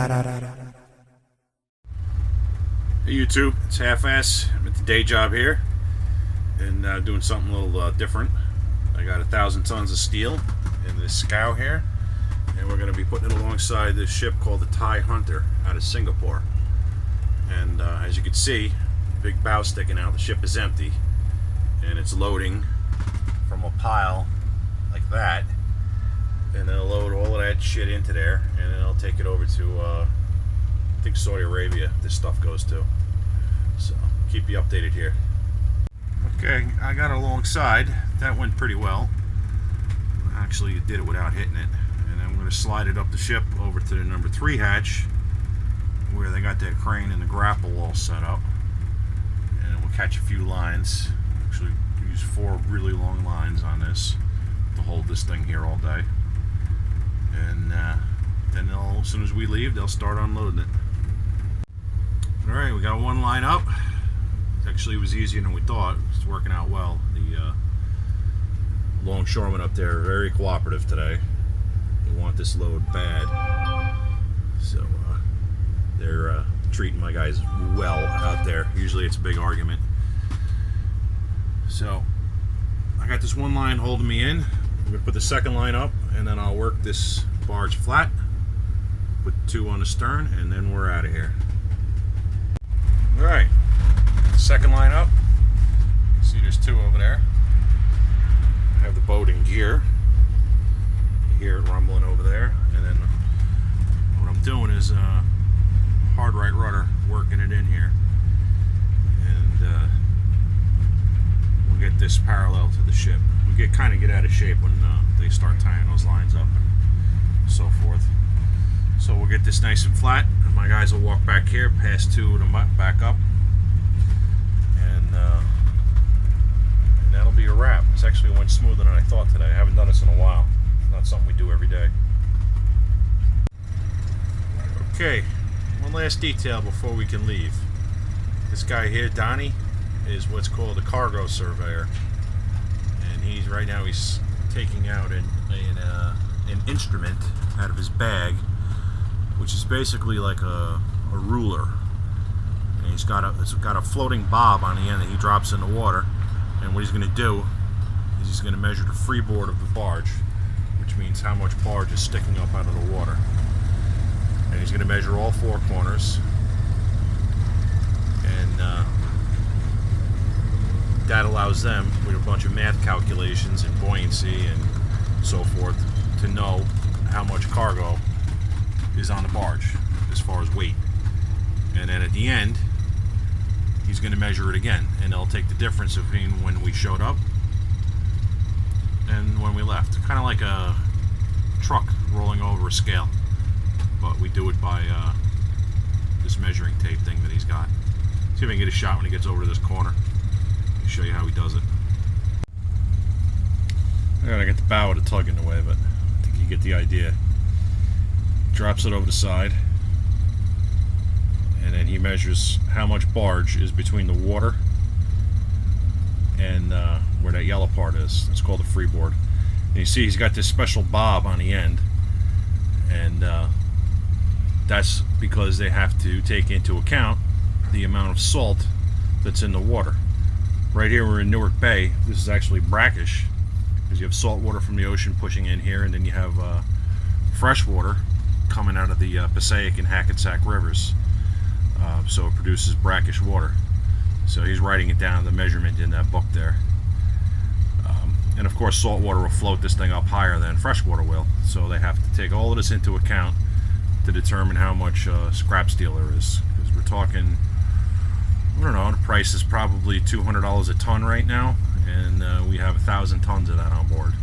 Hey YouTube, it's Half-Ass. I'm at the day job here and doing something a little different. I got 1,000 tons of steel in this scow here, and we're going to be putting it alongside this ship called the Thai Hunter out of Singapore. And as you can see, big bow sticking out. The ship is empty and it's loading from a pile like that, and it'll load all of that shit into there, and then I'll take it over to I think Saudi Arabia this stuff goes to. So keep you updated here. Okay, I got it alongside. That went pretty well. Actually did it without hitting it. And I'm going to slide it up the ship over to the number 3 hatch where they got that crane and the grapple all set up. And we'll catch a few lines. Actually use 4 really long lines on this to hold this thing here all day. And then as soon as we leave, they'll start unloading it. Alright, we got 1 line up. Actually, it was easier than we thought. It's working out well. The longshoremen up there are very cooperative today. They want this load bad. So they're treating my guys well out there. Usually it's a big argument. So I got this 1 line holding me in. I'm going to put the 2nd line up, and then I'll work this barge flat. Put 2 on the stern, and then we're out of here. Alright, 2nd line up. See, there's 2 over there. I have the boat in gear. You hear it rumbling over there. And then what I'm doing is hard right rudder, working it in here. And we'll get this parallel to the ship. We kind of get out of shape when they start tying those lines up and so forth. So we'll get this nice and flat. My guys will walk back here, pass 2 of them back up, and that'll be a wrap. This actually went smoother than I thought today. I haven't done this in a while. It's not something we do every day. Okay, one last detail before we can leave. This guy here, Donnie, is what's called a cargo surveyor, and right now he's taking out an instrument out of his bag, which is basically like a ruler. And it's got a floating bob on the end that he drops in the water. And what he's going to do is he's going to measure the freeboard of the barge, which means how much barge is sticking up out of the water. And he's going to measure all 4 corners. And that allows them, with a bunch of math calculations and buoyancy and so forth, to know how much cargo is on the barge as far as weight. And then at the end, he's going to measure it again, and they'll take the difference between when we showed up and when we left. Kind of like a truck rolling over a scale, but we do it by this measuring tape thing that he's got. See if I can get a shot when he gets over to this corner. Let me show you how he does it. I got the bow of the tug in the way, but I think you get the idea. Drops it over the side, and then he measures how much barge is between the water and where that yellow part is. It's called the freeboard. And you see he's got this special bob on the end, and that's because they have to take into account the amount of salt that's in the water. Right here we're in Newark Bay. This is actually brackish because you have salt water from the ocean pushing in here, and then you have fresh water coming out of the Passaic and Hackensack rivers, so it produces brackish water. So he's writing it down, the measurement in that book there. And of course salt water will float this thing up higher than fresh water will, so they have to take all of this into account to determine how much scrap steel there is. Because we're talking, I don't know, the price is probably $200 a ton right now, and we have 1,000 tons of that on board.